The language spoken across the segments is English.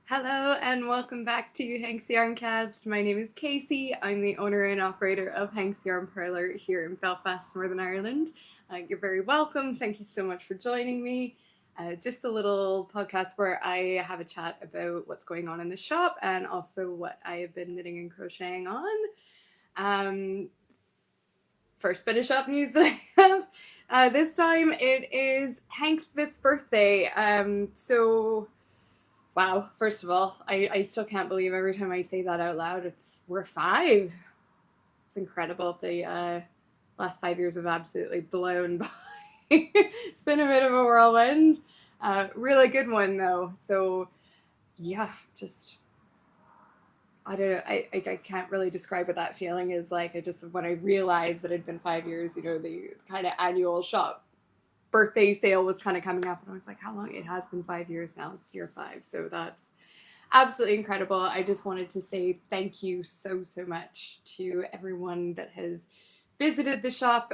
Hello and welcome back to Hank's Yarncast. My name is Casey. I'm the owner and operator of Hank's Yarn Parlour here in Belfast, Northern Ireland. You're very welcome. Thank you so much for joining me. Just a little podcast where I have a chat about what's going on in the shop and also what I have been knitting and crocheting on. First bit of shop news that I have. This time it is Hank's 5th birthday. Wow, first of all, I still can't believe every time I say that out loud, we're 5. It's incredible. The last 5 years have absolutely blown by. It's been a bit of a whirlwind. Really good one, though. So, yeah, just, I don't know, I can't really describe what that feeling is like. When I realized that it'd been 5 years, the kind of annual shop birthday sale was kind of coming up, and I was like, how long? It has been 5 years now. It's year 5. So that's absolutely incredible. I just wanted to say thank you so much to everyone that has visited the shop,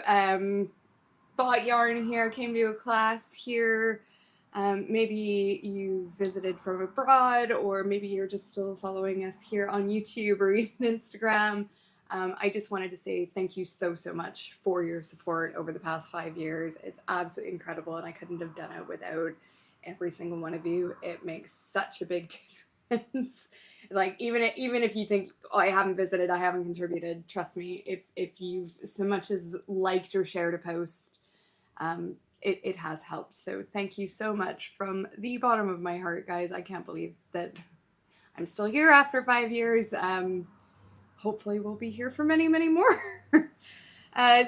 bought yarn here, came to a class here. Maybe you visited from abroad, or maybe you're just still following us here on YouTube or even Instagram. I just wanted to say thank you so much for your support over the past 5 years. It's absolutely incredible, and I couldn't have done it without every single one of you. It makes such a big difference. Like, even if you think, oh, I haven't visited, I haven't contributed, trust me, if you've so much as liked or shared a post, it has helped. So thank you so much from the bottom of my heart, guys. I can't believe that I'm still here after 5 years. Hopefully we'll be here for many more.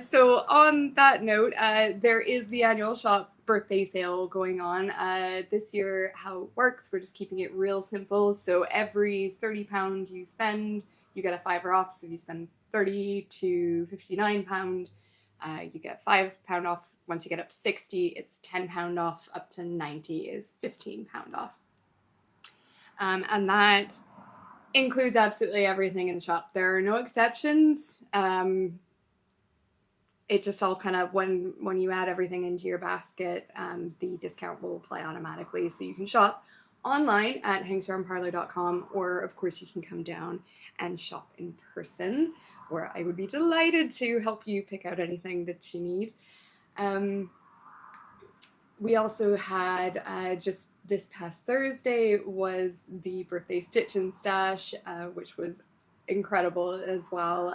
So on that note, there is the annual shop birthday sale going on. This year, how it works, we're just keeping it real simple. So every £30 you spend, you get a £5 off. So if you spend £30 to £59, you get £5 off. Once you get up to 60, it's £10 off. Up to 90 is £15 off. And that includes absolutely everything in the shop. There are no exceptions. It just all kind of, when you add everything into your basket, the discount will apply automatically. So you can shop online at hanksyarnparlour.com, or of course you can come down and shop in person, where I would be delighted to help you pick out anything that you need. We also had, just this past Thursday was the birthday stitch and stash, which was incredible as well.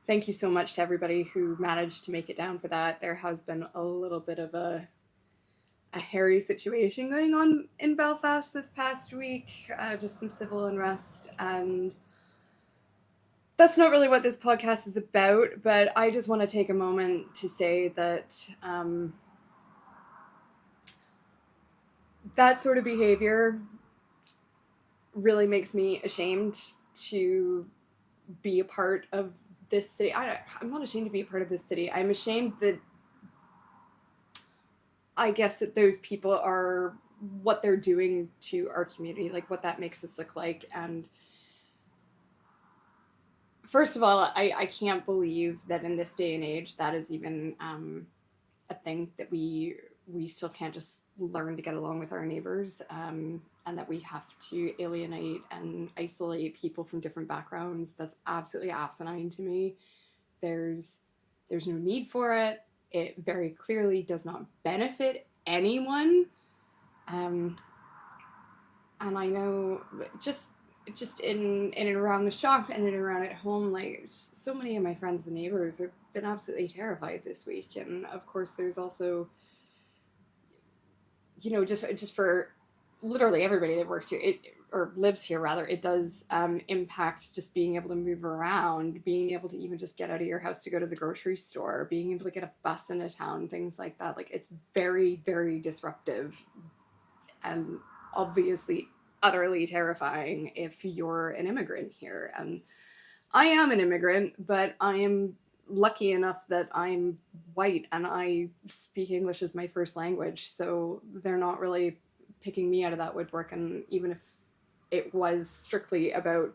Thank you so much to everybody who managed to make it down for that. There has been a little bit of a hairy situation going on in Belfast this past week, just some civil unrest, and that's not really what this podcast is about, but I just want to take a moment to say that that sort of behavior really makes me ashamed to be a part of this city. I'm not ashamed to be a part of this city. I'm ashamed that I guess that those people are what they're doing to our community, like what that makes us look like. And first of all, I can't believe that in this day and age that is even a thing, that we still can't just learn to get along with our neighbors, and that we have to alienate and isolate people from different backgrounds. That's absolutely asinine to me. There's no need for it. It very clearly does not benefit anyone. And I know just in and around the shop and in and around at home, like, so many of my friends and neighbors have been absolutely terrified this week. And of course there's also, just for literally everybody that works here, or lives here rather, it does impact just being able to move around, being able to even just get out of your house to go to the grocery store, being able to get a bus into town, things like that. Like, it's very disruptive, and obviously utterly terrifying if you're an immigrant here. And I am an immigrant, but I am lucky enough that I'm white and I speak English as my first language, so they're not really picking me out of that woodwork. And even if it was strictly about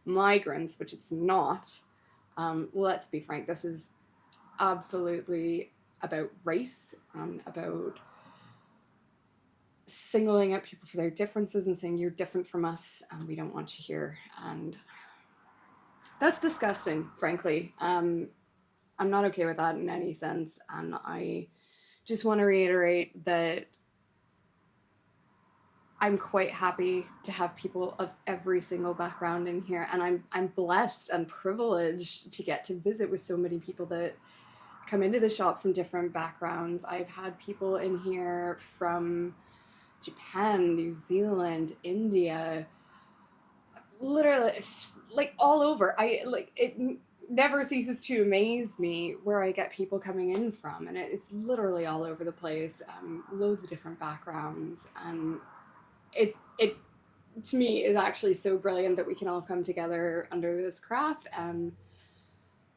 migrants, which it's not, let's be frank, this is absolutely about race, about singling out people for their differences and saying you're different from us and we don't want you here. And that's disgusting, frankly. I'm not okay with that in any sense. And I just want to reiterate that I'm quite happy to have people of every single background in here, and I'm blessed and privileged to get to visit with so many people that come into the shop from different backgrounds. I've had people in here from Japan, New Zealand, India, literally like all over. I like it never ceases to amaze me where I get people coming in from, and it's literally all over the place. Loads of different backgrounds, and it to me is actually so brilliant that we can all come together under this craft, and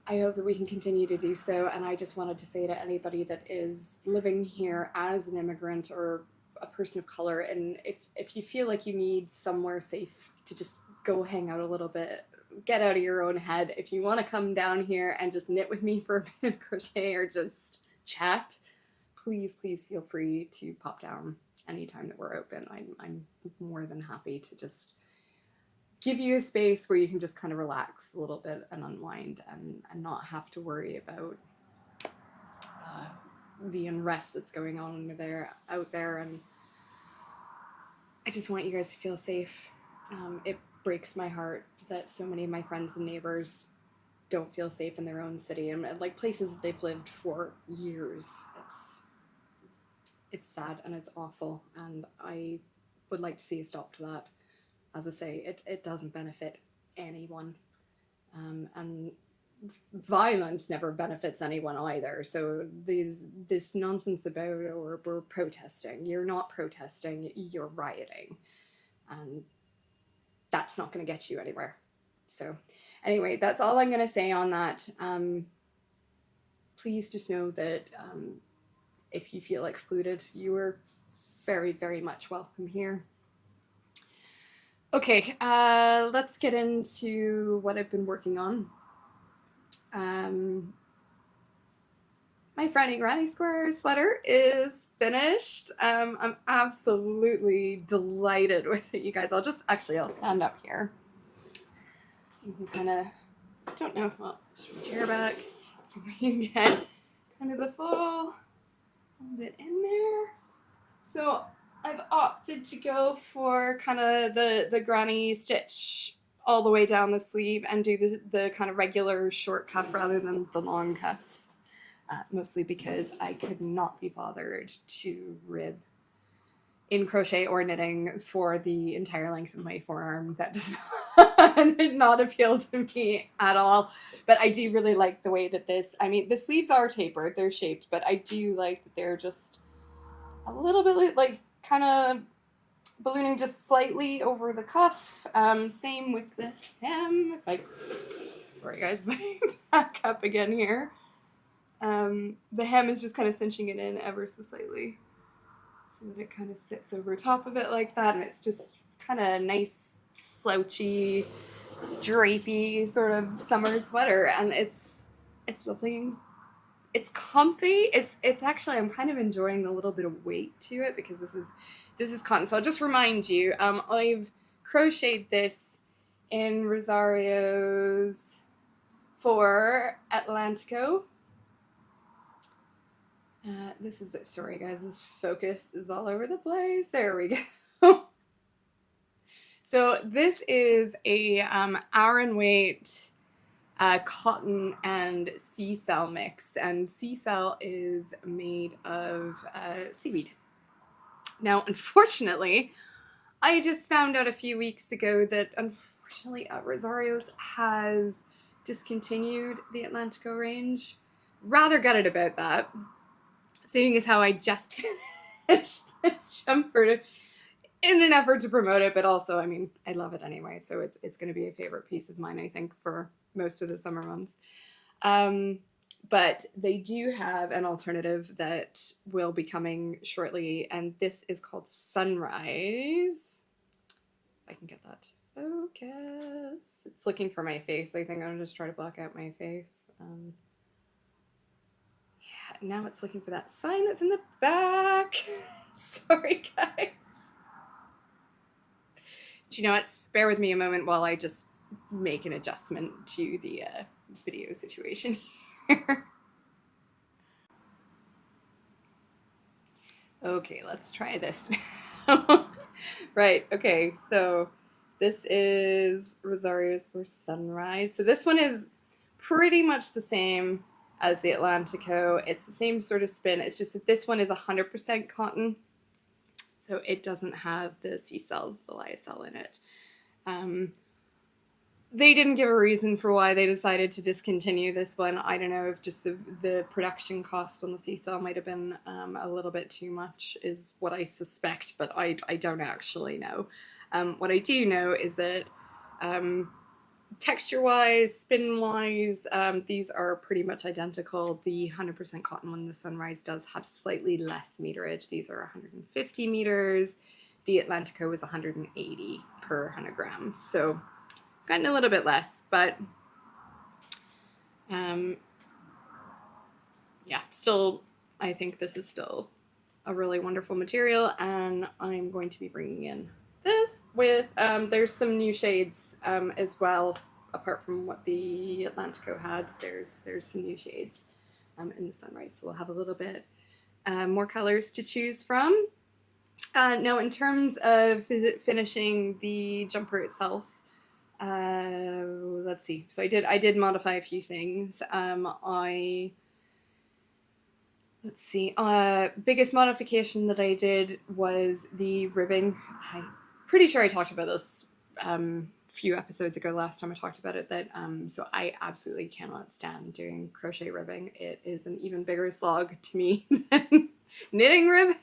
I hope that we can continue to do so. And I just wanted to say to anybody that is living here as an immigrant or a person of color, and if you feel like you need somewhere safe to just go hang out a little bit, get out of your own head, if you want to come down here and just knit with me for a bit of crochet or just chat, please feel free to pop down anytime that we're open. I'm more than happy to just give you a space where you can just kind of relax a little bit and unwind and not have to worry about the unrest that's going on out there. And I just want you guys to feel safe. It breaks my heart that so many of my friends and neighbors don't feel safe in their own city, and like places that they've lived for years. It's sad and it's awful, and I would like to see a stop to that. As I say, it doesn't benefit anyone, and violence never benefits anyone either. So this nonsense about, or we're protesting. You're not protesting, you're rioting, and that's not going to get you anywhere. So anyway, that's all I'm going to say on that. Please just know that if you feel excluded, you are very, very much welcome here. Okay, let's get into what I've been working on. My Franny Granny Square sweater is finished. I'm absolutely delighted with it, you guys. I'll stand up here so you can kind of, don't know, well, push my chair back so we can get kind of the full bit in there. So I've opted to go for kind of the granny stitch all the way down the sleeve and do the kind of regular short cuff rather than the long cuffs. Mostly because I could not be bothered to rib in crochet or knitting for the entire length of my forearm. That did not appeal to me at all. But I do really like the way that the sleeves are tapered, they're shaped, but I do like that they're just a little bit like kind of ballooning just slightly over the cuff. Same with the hem. Sorry guys, back up again here. The hem is just kind of cinching it in ever so slightly so that it kind of sits over top of it like that, and it's just kind of nice, slouchy, drapey sort of summer sweater, and it's lovely. It's comfy. It's actually, I'm kind of enjoying the little bit of weight to it because this is cotton. So I'll just remind you, I've crocheted this in Rosario's for Atlantico. Sorry guys, this focus is all over the place. There we go. So this is a Aran weight cotton and sea cell mix, and sea cell is made of seaweed. Now, unfortunately, I just found out a few weeks ago that unfortunately Rosario's has discontinued the Atlantico range. Rather gutted about that, seeing as how I just finished this jumper in an effort to promote it, but also, I mean, I love it anyway, so it's going to be a favorite piece of mine, I think, for most of the summer months. But they do have an alternative that will be coming shortly, and this is called Sunrise. If I can get that to focus. It's looking for my face. I think I'm going to just try to block out my face. Now it's looking for that sign that's in the back. Sorry, guys. Do you know what? Bear with me a moment while I just make an adjustment to the video situation here. Okay, let's try this now. Right, okay, so this is Rosario's for Sunrise. So this one is pretty much the same as the Atlantico. It's the same sort of spin. It's just that this one is 100% cotton. So it doesn't have the sea cell, the lyocell in it. They didn't give a reason for why they decided to discontinue this one. I don't know if just the production cost on the sea cell might have been a little bit too much, is what I suspect, but I don't actually know. What I do know is that texture-wise, spin-wise, these are pretty much identical. The 100% cotton one, the Sunrise, does have slightly less meterage. These are 150 meters. The Atlantico is 180 per 100 grams. So gotten a little bit less, but yeah, still, I think this is still a really wonderful material, and I'm going to be bringing in this with, there's some new shades as well, apart from what the Atlantico had. There's some new shades in the Sunrise, so we'll have a little bit more colors to choose from. Now, in terms of finishing the jumper itself, let's see. So I did modify a few things. Let's see. Biggest modification that I did was the ribbing. I'm pretty sure I talked about this few episodes ago, last time I talked about it, that so I absolutely cannot stand doing crochet ribbing. It is an even bigger slog to me than knitting ribbing.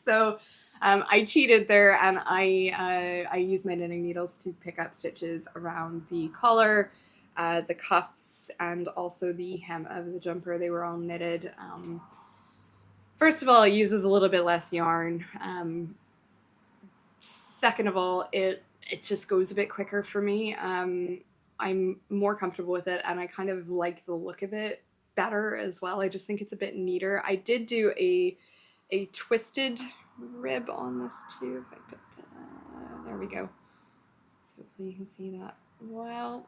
So I cheated there, and I used my knitting needles to pick up stitches around the collar, the cuffs, and also the hem of the jumper. They were all knitted. First of all, it uses a little bit less yarn. Second of all, it just goes a bit quicker for me. I'm more comfortable with it, and I kind of like the look of it better as well. I just think it's a bit neater. I did do a twisted rib on this too. If I put there we go. So hopefully you can see that well.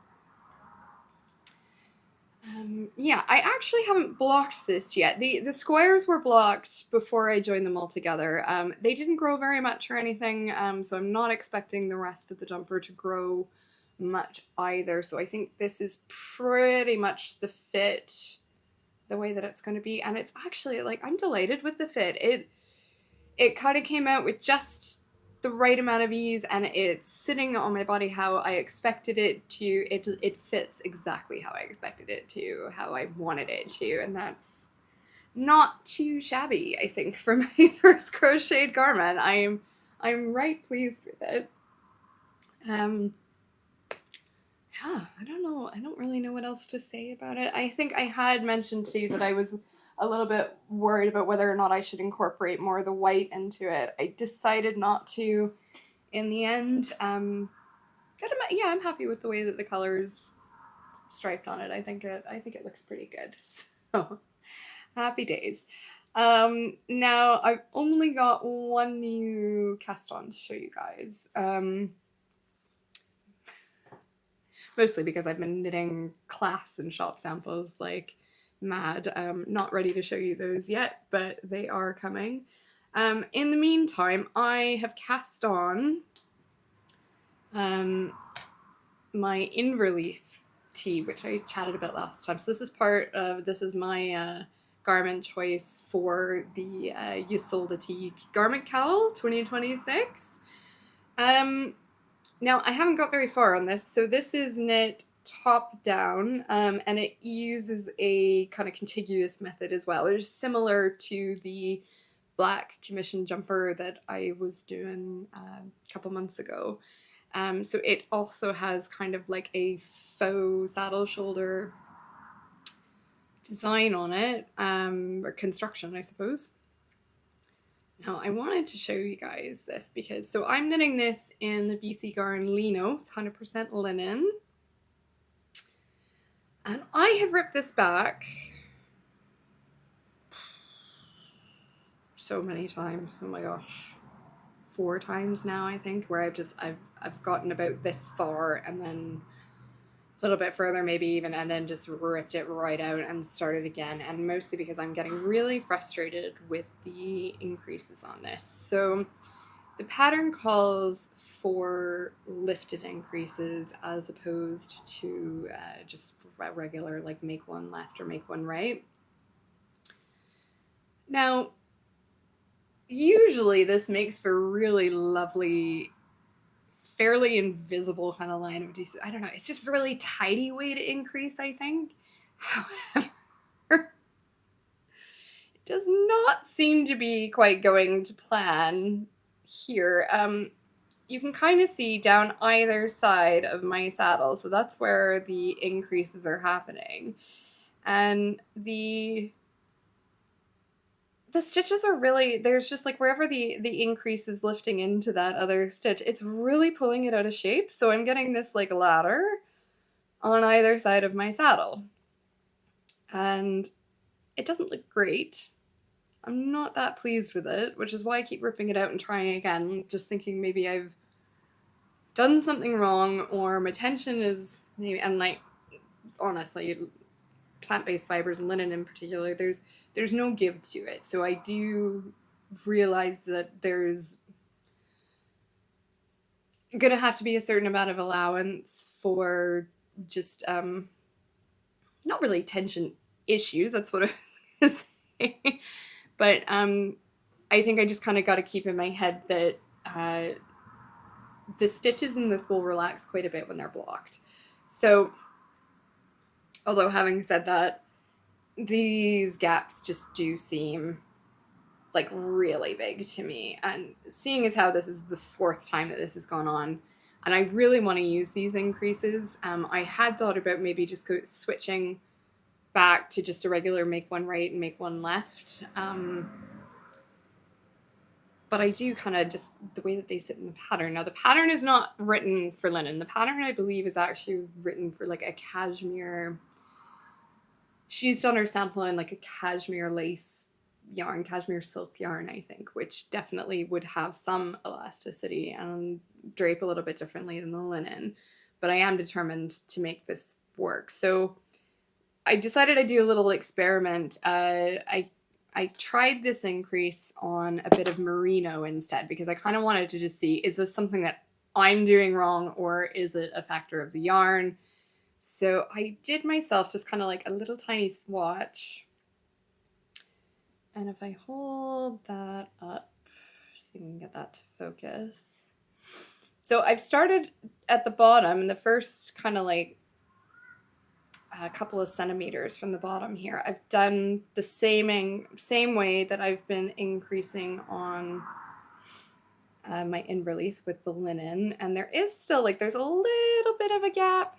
Yeah, I actually haven't blocked this yet. The squares were blocked before I joined them all together. They didn't grow very much or anything, so I'm not expecting the rest of the jumper to grow much either. So I think this is pretty much the fit, the way that it's going to be. And it's actually, like, I'm delighted with the fit. It kind of came out with just the right amount of ease, and it's sitting on my body how I expected it to. It fits exactly how I expected it to, how I wanted it to, and that's not too shabby, I think, for my first crocheted garment. I'm right pleased with it. Yeah, I don't know. I don't really know what else to say about it. I think I had mentioned to you that I was a little bit worried about whether or not I should incorporate more of the white into it. I decided not to in the end. But I'm happy with the way that the color's striped on it. I think it looks pretty good. So happy days. Now I've only got one new cast on to show you guys. Mostly because I've been knitting class and shop samples like mad. Not ready to show you those yet, but they are coming. In the meantime, I have cast on my Inverleith tee, which I chatted about last time. So this is my garment choice for the Ysolda Garment KAL 2026. Now, I haven't got very far on this, so this is knit top down, and it uses a kind of contiguous method as well. It's similar to the black commission jumper that I was doing a couple months ago. So it also has kind of like a faux saddle shoulder design on it, or construction, I suppose. Now, I wanted to show you guys this because, so I'm knitting this in the BC Garn Lino. It's 100% linen. And I have ripped this back so many times. Oh my gosh. 4 times now, I think, where I've gotten about this far and then a little bit further maybe even, and then just ripped it right out and started again, and mostly because I'm getting really frustrated with the increases on this. So the pattern calls for lifted increases as opposed to just regular, like make one left or make one right. Now, usually this makes for a really lovely, fairly invisible kind of line of I don't know, it's just a really tidy way to increase, I think. However, it does not seem to be quite going to plan here. You can kind of see down either side of my saddle, so that's where the increases are happening. And the stitches are really, there's just like wherever the increase is lifting into that other stitch, it's really pulling it out of shape. So I'm getting this like ladder on either side of my saddle. And it doesn't look great. I'm not that pleased with it, which is why I keep ripping it out and trying again, just thinking maybe I've done something wrong or my tension is maybe, and like, honestly, plant-based fibers and linen in particular, there's no give to it. So I do realize that there's gonna have to be a certain amount of allowance for just not really tension issues, that's what I was gonna say. But I think I just kind of got to keep in my head that the stitches in this will relax quite a bit when they're blocked. So, although having said that, these gaps just do seem like really big to me. And seeing as how this is the 4th time that this has gone on, and I really want to use these increases, I had thought about maybe just switching back to just a regular make one right and make one left. But I do kind of just, the way that they sit in the pattern. Now, the pattern is not written for linen. The pattern, I believe, is actually written for like a cashmere. She's done her sample in like a cashmere lace yarn, cashmere silk yarn, I think, which definitely would have some elasticity and drape a little bit differently than the linen. But I am determined to make this work. So I decided I'd do a little experiment. I tried this increase on a bit of merino instead, because I kind of wanted to just see, is this something that I'm doing wrong or is it a factor of the yarn? So I did myself just kind of like a little tiny swatch. And if I hold that up, so you can get that to focus. So I've started at the bottom, and the first kind of like a couple of centimeters from the bottom here, I've done the same way that I've been increasing on my Inverleith with the linen, and there is still like, there's a little bit of a gap.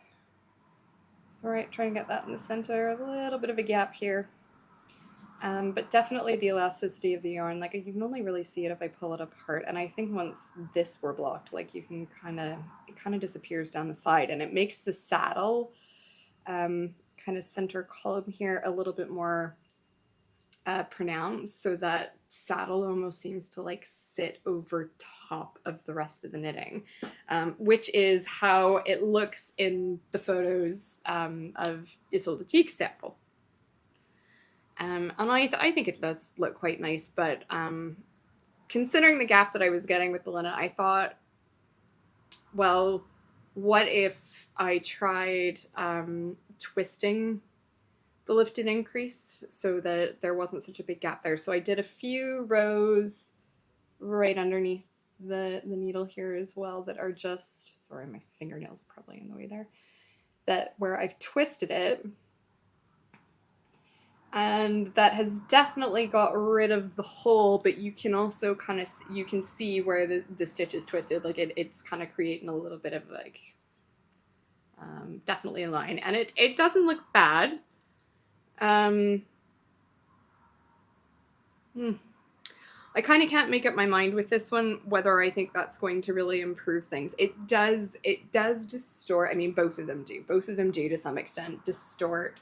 So right, try and get that in the center, a little bit of a gap here. But definitely the elasticity of the yarn, like you can only really see it if I pull it apart. And I think once this were blocked, like you can it kind of disappears down the side, and it makes the saddle kind of center column here a little bit more pronounced, so that saddle almost seems to like sit over top of the rest of the knitting, which is how it looks in the photos of Ysolda Garment sample. And I think it does look quite nice, but considering the gap that I was getting with the linen, I thought, well, what if I tried twisting the lifted increase so that there wasn't such a big gap there. So I did a few rows right underneath the needle here as well that are just, sorry, my fingernails are probably in the way there, that where I've twisted it. And that has definitely got rid of the hole, but you can also kind of, you can see where the stitch is twisted. Like it's kind of creating a little bit of like, definitely a line. And it doesn't look bad. I kind of can't make up my mind with this one, whether I think that's going to really improve things. It does distort, I mean, both of them do to some extent distort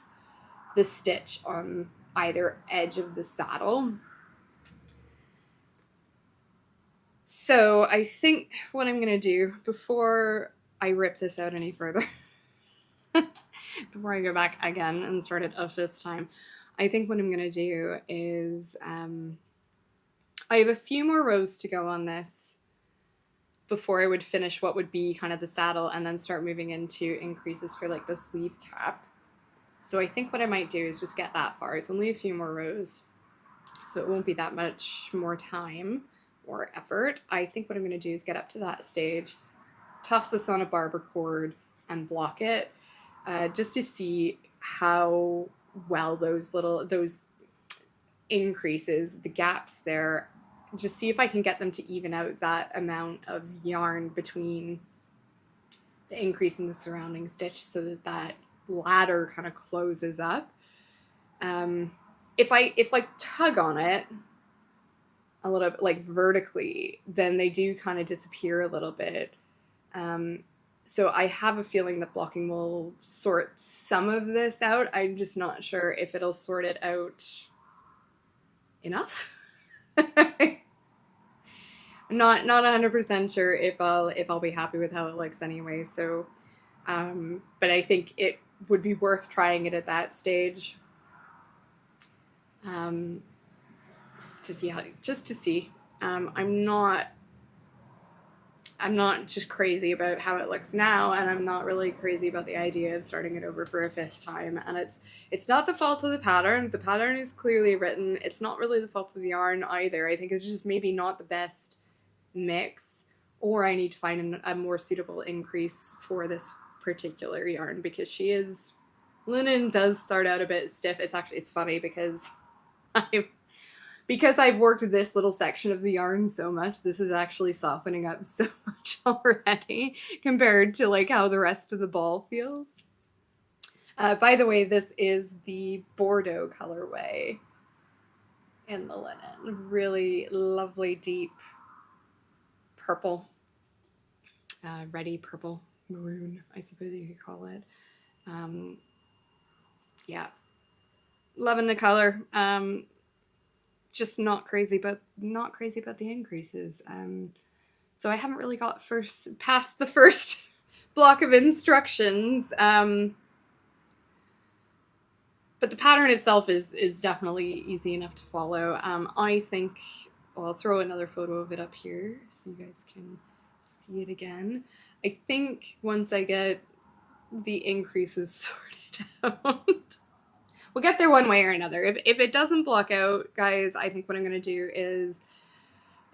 the stitch on either edge of the saddle. So I think what I'm going to do before I rip this out any further, before I go back again and start it up this time, I think what I'm going to do is I have a few more rows to go on this before I would finish what would be kind of the saddle and then start moving into increases for like the sleeve cap. So I think what I might do is just get that far. It's only a few more rows, so it won't be that much more time or effort. I think what I'm going to do is get up to that stage, toss this on a barber cord and block it, just to see how well those increases, the gaps there, just see if I can get them to even out that amount of yarn between the increase in the surrounding stitch so that that ladder kind of closes up. If I tug on it a little bit, like vertically, then they do kind of disappear a little bit. So I have a feeling that blocking will sort some of this out. I'm just not sure if it'll sort it out enough. I'm not 100% sure if I'll be happy with how it looks anyway. So, but I think it would be worth trying it at that stage. Just to see. I'm not just crazy about how it looks now, and I'm not really crazy about the idea of starting it over for a 5th time. And it's not the fault of the pattern. The pattern is clearly written. It's not really the fault of the yarn either. I think it's just maybe not the best mix, or I need to find a more suitable increase for this particular yarn, because linen does start out a bit stiff. It's funny because I've worked this little section of the yarn so much, this is actually softening up so much already compared to like how the rest of the ball feels. By the way, this is the Bordeaux colorway in the linen. Really lovely deep purple, reddy purple, maroon, I suppose you could call it. Yeah, loving the color. Just not crazy about the increases. So I haven't really got past the first block of instructions. But the pattern itself is definitely easy enough to follow. I think I'll throw another photo of it up here so you guys can see it again. I think once I get the increases sorted out, we'll get there one way or another. If it doesn't block out, guys, I think what I'm going to do is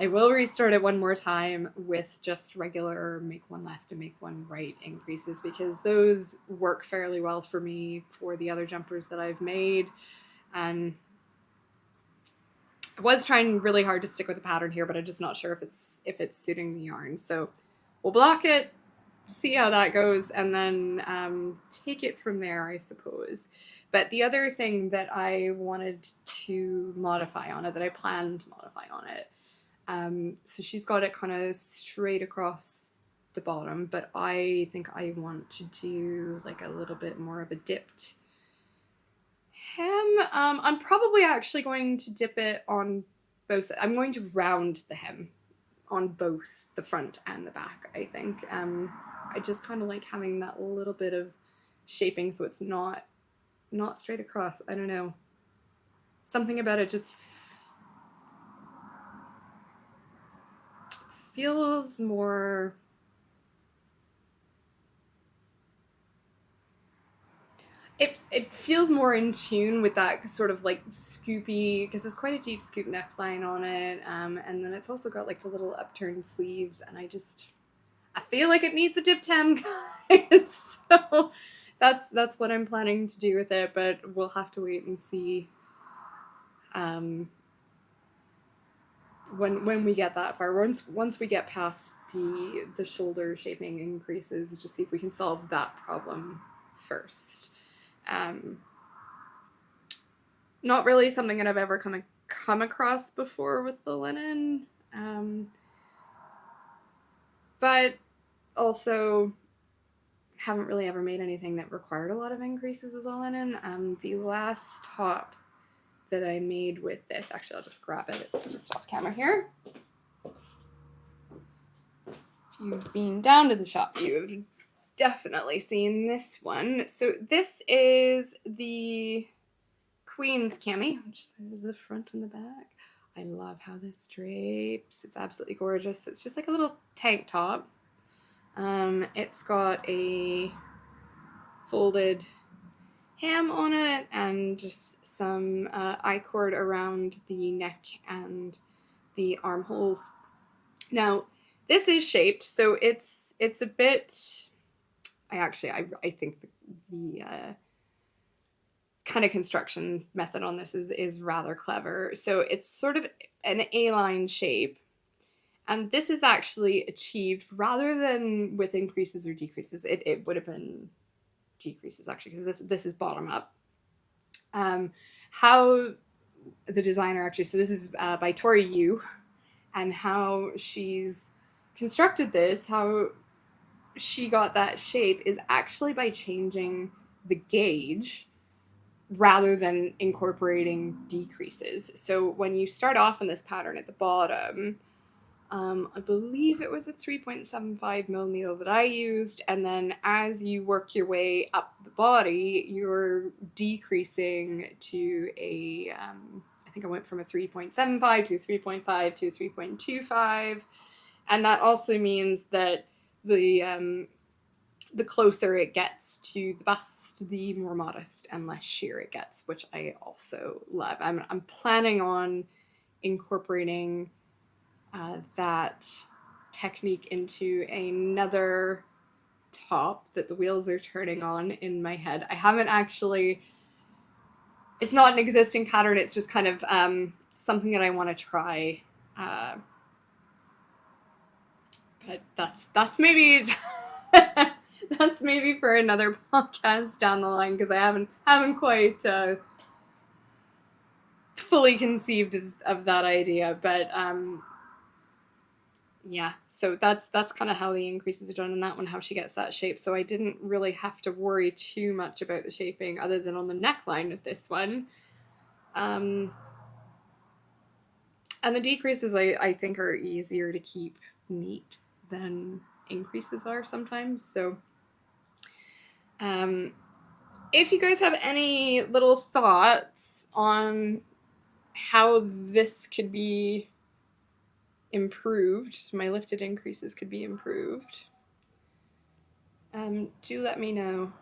I will restart it one more time with just regular make one left and make one right increases, because those work fairly well for me for the other jumpers that I've made. And I was trying really hard to stick with the pattern here, but I'm just not sure if it's suiting the yarn. So we'll block it, see how that goes, and then take it from there, I suppose. But the other thing that I wanted to modify on it, that I planned to modify on it, so she's got it kind of straight across the bottom, but I think I want to do like a little bit more of a dipped hem. I'm probably actually going to dip it on both. I'm going to round the hem on both the front and the back, I think. I just kind of like having that little bit of shaping so it's not straight across. I don't know. Something about it just feels more... It feels more in tune with that sort of like scoopy, because there's quite a deep scoop neckline on it, and then it's also got like the little upturned sleeves, and I feel like it needs a dipped hem, guys. So that's what I'm planning to do with it, but we'll have to wait and see when we get that far. Once we get past the shoulder shaping increases, just see if we can solve that problem first. Not really something that I've ever come across before with the linen, but also haven't really ever made anything that required a lot of increases with the linen. The last top that I made with this, actually I'll just grab it, it's just off camera here. you've been down to the shop, you've definitely seen this one. So this is the Queen's Cami, which is the front and the back. I love how this drapes. It's absolutely gorgeous. It's just like a little tank top. It's got a folded hem on it and just some I-cord around the neck and the armholes. Now, this is shaped, so it's a bit. I think the kind of construction method on this is rather clever. So it's sort of an A-line shape, and this is actually achieved rather than with increases or decreases. It would have been decreases actually, because this is bottom up. How the designer actually, so this is by Tori Yu, and how she's constructed this, how she got that shape is actually by changing the gauge rather than incorporating decreases. So when you start off in this pattern at the bottom, I believe it was a 3.75 mil needle that I used, and then as you work your way up the body, you're decreasing to a, I think I went from a 3.75 to a 3.5 to a 3.25, and that also means that the closer it gets to the bust, the more modest and less sheer it gets, which I also love. I'm planning on incorporating that technique into another top that the wheels are turning on in my head. I haven't actually, it's not an existing pattern, it's just kind of something that I want to try. But that's maybe that's maybe for another podcast down the line, because I haven't quite fully conceived of that idea. But yeah, so that's kind of how the increases are done in that one, how she gets that shape. So I didn't really have to worry too much about the shaping other than on the neckline with this one. And the decreases I think are easier to keep neat than increases are sometimes. So if you guys have any little thoughts on how this could be improved, my lifted increases could be improved, do let me know.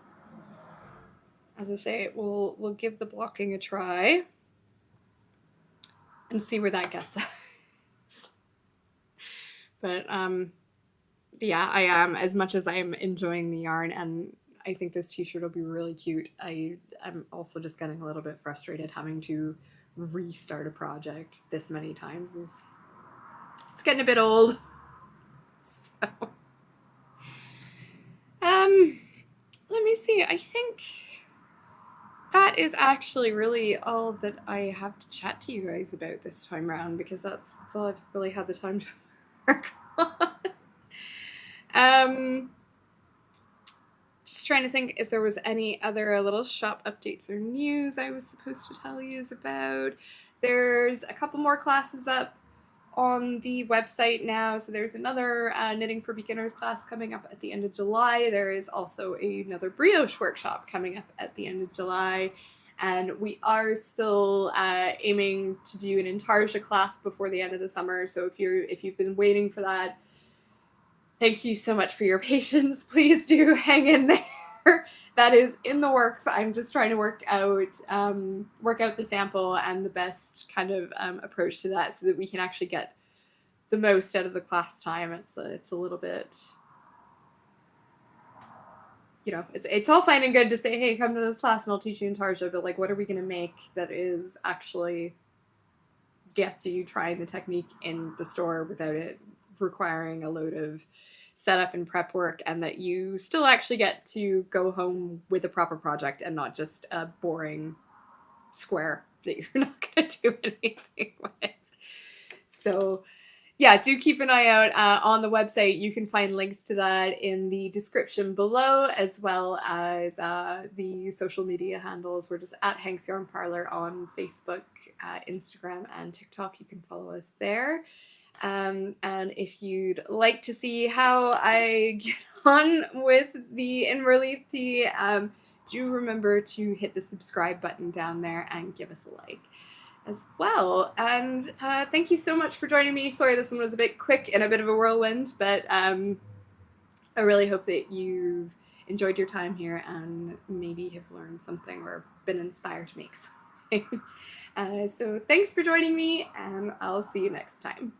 As I say, we'll give the blocking a try and see where that gets us. But yeah, I am, as much as I'm enjoying the yarn, and I think this t-shirt will be really cute, I'm also just getting a little bit frustrated having to restart a project this many times. It's getting a bit old. So let me see. I think that is actually really all that I have to chat to you guys about this time around, because that's all I've really had the time to work on. Just trying to think if there was any other little shop updates or news I was supposed to tell you about. There's a couple more classes up on the website now. So there's another Knitting for Beginners class coming up at the end of July. There is also another brioche workshop coming up at the end of July. And we are still aiming to do an intarsia class before the end of the summer. So if you've been waiting for that, thank you so much for your patience. Please do hang in there. That is in the works. I'm just trying to work out the sample and the best kind of approach to that, so that we can actually get the most out of the class time. It's a little bit, it's all fine and good to say, hey, come to this class and I'll teach you intarsia, but like, what are we going to make that is actually gets you trying the technique in the store without it requiring a load of setup and prep work, and that you still actually get to go home with a proper project and not just a boring square that you're not going to do anything with. So yeah, do keep an eye out on the website. You can find links to that in the description below, as well as the social media handles. We're just at Hank's Yarn Parlor on Facebook, Instagram, and TikTok. You can follow us there. And if you'd like to see how I get on with the Inverleith tea, do remember to hit the subscribe button down there and give us a like as well. And thank you so much for joining me. Sorry this one was a bit quick and a bit of a whirlwind, but I really hope that you've enjoyed your time here and maybe have learned something or been inspired to make something. So thanks for joining me, and I'll see you next time.